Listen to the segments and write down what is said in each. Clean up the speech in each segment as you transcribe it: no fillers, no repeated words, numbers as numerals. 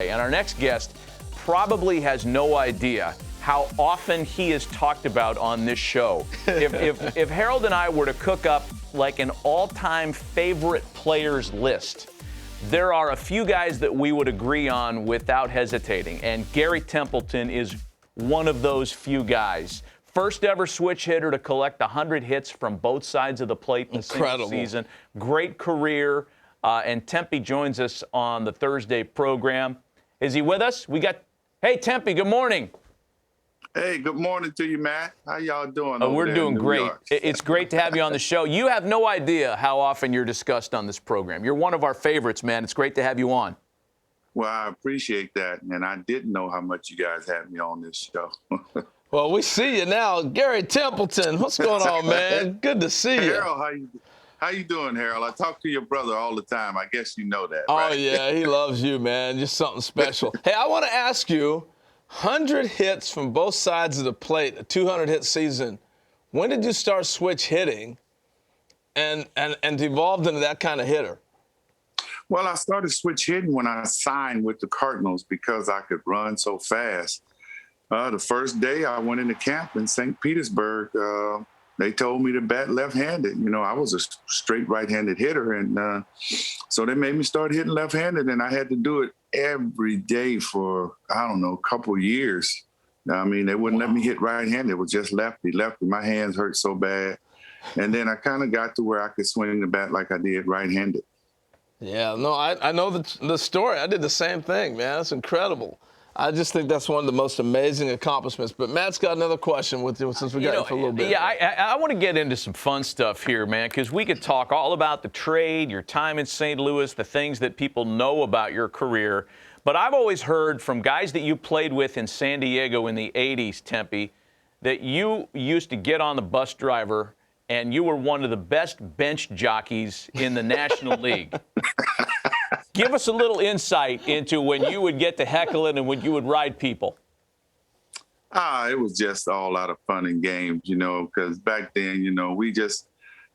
And our next guest probably has no idea how often he is talked about on this show. If Harold and I were to cook up like an all-time favorite players list, there are a few guys that we would agree on without hesitating, and Garry Templeton is one of those few guys. First ever switch hitter to collect 100 hits from both sides of the plate in a single season. Great career, and Tempe joins us on the Thursday program. Is he with us? Hey, Tempe, good morning. Hey, good morning to you, Matt. How y'all doing? We're doing great. It's great to have you on the show. You have no idea how often you're discussed on this program. You're one of our favorites, man. It's great to have you on. Well, I appreciate that, and I didn't know how much you guys had me on this show. Well, we see you now. Garry Templeton, what's going on, man? Good to see you. Harold, how you doing, Harold? I talk to your brother all the time. I guess you know that, Oh, right? yeah, he loves you, man. Just something special. Hey, I want to ask you, 100 hits from both sides of the plate, a 200-hit season. When did you start switch hitting and evolved into that kind of hitter? Well, I started switch hitting when I signed with the Cardinals because I could run so fast. The first day I went into camp in St. Petersburg, they told me to bat left-handed. You know, I was a straight right-handed hitter, and so they made me start hitting left-handed, and I had to do it every day for, I don't know, a couple of years. I mean, they wouldn't let me hit right-handed. It was just lefty. My hands hurt so bad. And then I kind of got to where I could swing the bat like I did right-handed. Yeah, no, I know the story. I did the same thing, man. That's incredible. I just think that's one of the most amazing accomplishments. But Matt's got another question with you since we got you for a little bit. Yeah, I want to get into some fun stuff here, man, because we could talk all about the trade, your time in St. Louis, the things that people know about your career. But I've always heard from guys that you played with in San Diego in the 80s, Tempe, that you used to get on the bus driver and you were one of the best bench jockeys in the National League. Give us a little insight into when you would get to heckling and when you would ride people. It was just all out of fun and games, you know, because back then, you know, we just,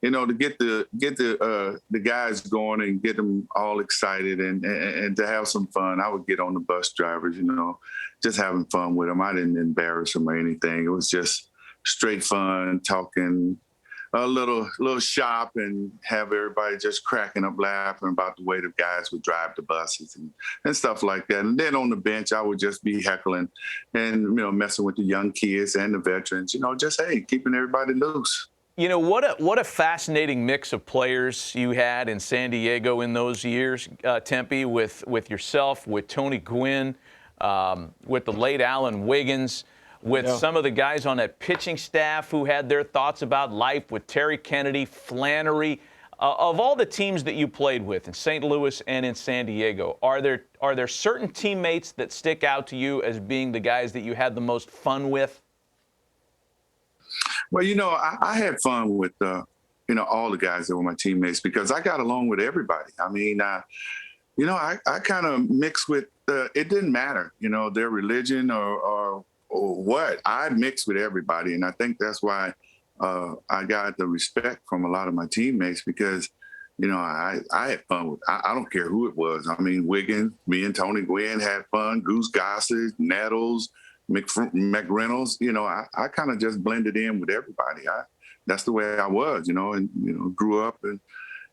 you know, to get the guys going and get them all excited and to have some fun, I would get on the bus drivers, you know, just having fun with them. I didn't embarrass them or anything. It was just straight fun, talking a little shop and have everybody just cracking up laughing about the way the guys would drive the buses and stuff like that. And then on the bench, I would just be heckling and, you know, messing with the young kids and the veterans, you know, just, hey, keeping everybody loose. You know, what a fascinating mix of players you had in San Diego in those years, Tempe, with yourself, with Tony Gwynn, with the late Alan Wiggins, with some of the guys on that pitching staff who had their thoughts about life, with Terry Kennedy, Flannery. Of all the teams that you played with in St. Louis and in San Diego, are there certain teammates that stick out to you as being the guys that you had the most fun with? Well, you know, I had fun with, you know, all the guys that were my teammates because I got along with everybody. I mean, you know, I kind of mixed with, it didn't matter, you know, their religion or what. I mixed with everybody, and I think that's why I got the respect from a lot of my teammates because, you know, I had fun with. I don't care who it was. I mean, Wiggins, me and Tony Gwynn had fun. Goose Gossett, Nettles, McReynolds. You know, I kind of just blended in with everybody. That's the way I was, you know, and you know, grew up and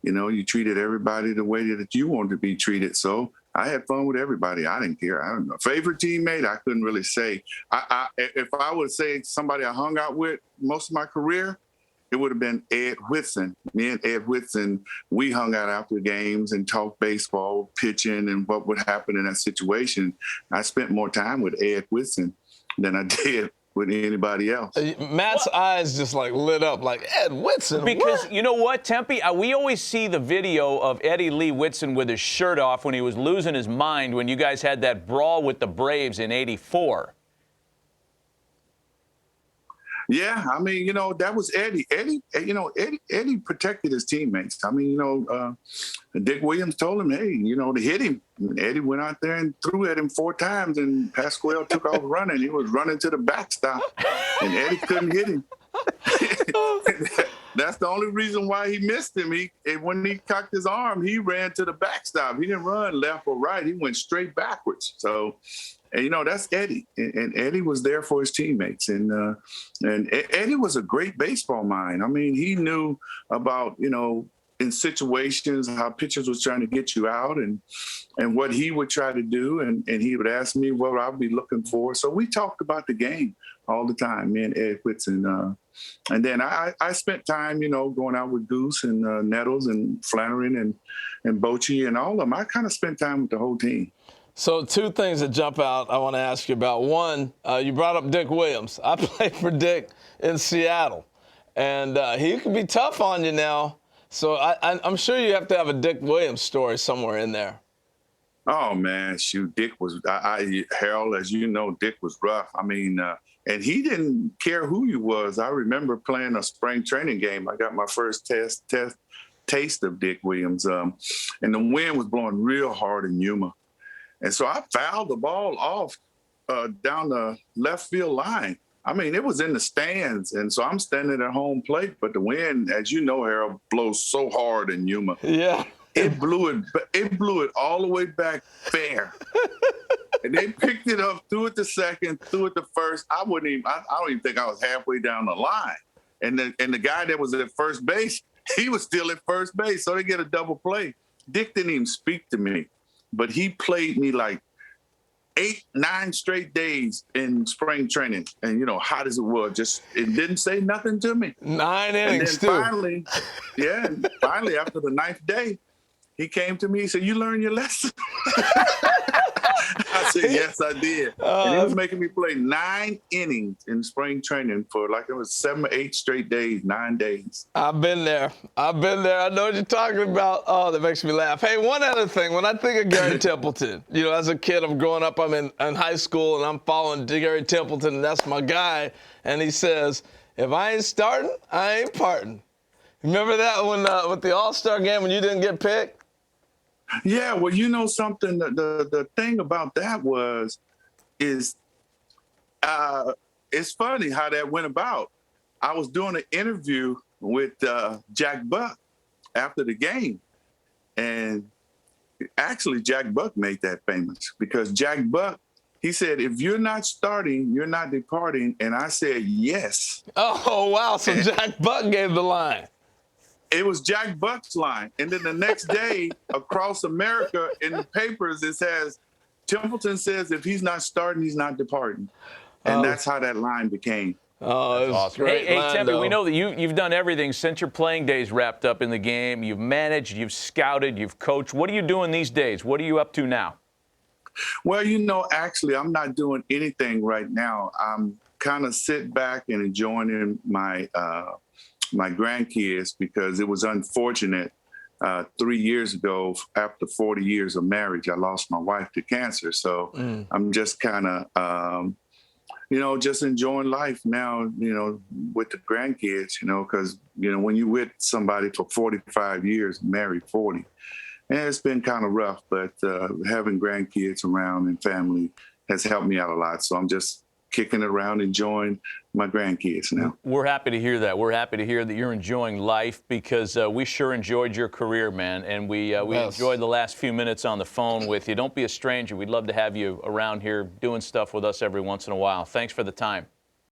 you know, you treated everybody the way that you wanted to be treated. So I had fun with everybody. I didn't care. I don't know. Favorite teammate, I couldn't really say. If I would say somebody I hung out with most of my career, it would have been Ed Whitson. Me and Ed Whitson, we hung out after games and talked baseball, pitching, and what would happen in that situation. I spent more time with Ed Whitson than I did with anybody else. Matt's eyes just like lit up like, Ed Whitson, because what? You know what, Tempe? We always see the video of Eddie Lee Whitson with his shirt off when he was losing his mind when you guys had that brawl with the Braves in '84. Yeah, I mean, you know, that was Eddie. Eddie protected his teammates. I mean, you know, Dick Williams told him, hey, you know, to hit him. And Eddie went out there and threw at him 4 times, and Pasquale took off running. He was running to the backstop, and Eddie couldn't hit him. That's the only reason why he missed him. When he cocked his arm, he ran to the backstop. He didn't run left or right. He went straight backwards. So, and that's Eddie, and Eddie was there for his teammates, and Eddie was a great baseball mind. I mean, he knew about in situations how pitchers was trying to get you out, and what he would try to do, and he would ask me what I'd be looking for. So we talked about the game all the time, me and Ed Whitson. And then I spent time, going out with Goose and Nettles and Flannery and Bochy and all of them. I kind of spent time with the whole team. So two things that jump out I want to ask you about. One, you brought up Dick Williams. I played for Dick in Seattle, and he can be tough on you now. So I'm sure you have to have a Dick Williams story somewhere in there. Oh, man, shoot, Dick was Harold, as you know, Dick was rough. I mean, and he didn't care who you was. I remember playing a spring training game. I got my first taste of Dick Williams, and the wind was blowing real hard in Yuma. And so I fouled the ball off down the left field line. I mean, it was in the stands, and so I'm standing at home plate, but the wind, as you know, Harold, blows so hard in Yuma. Yeah. It blew it all the way back fair. And they picked it up, threw it to second, threw it to first. I don't even think I was halfway down the line. And the guy that was at first base, he was still at first base, so they get a double play. Dick didn't even speak to me, but he played me like 8-9 straight days in spring training. And hot as it was, it didn't say nothing to me. 9 innings, and then finally, after the 9th day, he came to me. He said, "You learned your lesson." I said, "Yes, I did." And he was making me play 9 innings in spring training for it was 7 or 8 straight days, 9 days. I've been there. I know what you're talking about. Oh, that makes me laugh. Hey, one other thing. When I think of Garry Templeton, as a kid, I'm growing up, I'm in high school, and I'm following Garry Templeton, and that's my guy. And he says, "If I ain't starting, I ain't parting." Remember that when with the All-Star game when you didn't get picked? Yeah, well, something. The thing about that is it's funny how that went about. I was doing an interview with Jack Buck after the game, and actually Jack Buck made that famous because Jack Buck, he said, "If you're not starting, you're not departing," and I said yes. Oh wow! So Jack Buck gave the line. It was Jack Buck's line. And then the next day, across America, in the papers, it says, Templeton says if he's not starting, he's not departing. And that's how that line became. Oh, that's awesome. Hey, Tempy, we know that you've done everything since your playing days wrapped up in the game. You've managed, you've scouted, you've coached. What are you doing these days? What are you up to now? Well, actually, I'm not doing anything right now. I'm kind of sitting back and enjoying my grandkids because it was unfortunate. 3 years ago, after 40 years of marriage, I lost my wife to cancer. So I'm just kind of, just enjoying life now, with the grandkids, because, when you're with somebody for 45 years, married 40, and it's been kind of rough, but having grandkids around and family has helped me out a lot. So I'm just kicking it around, enjoying my grandkids now. We're happy to hear that. We're happy to hear that you're enjoying life because we sure enjoyed your career, man. And we enjoyed the last few minutes on the phone with you. Don't be a stranger. We'd love to have you around here doing stuff with us every once in a while. Thanks for the time.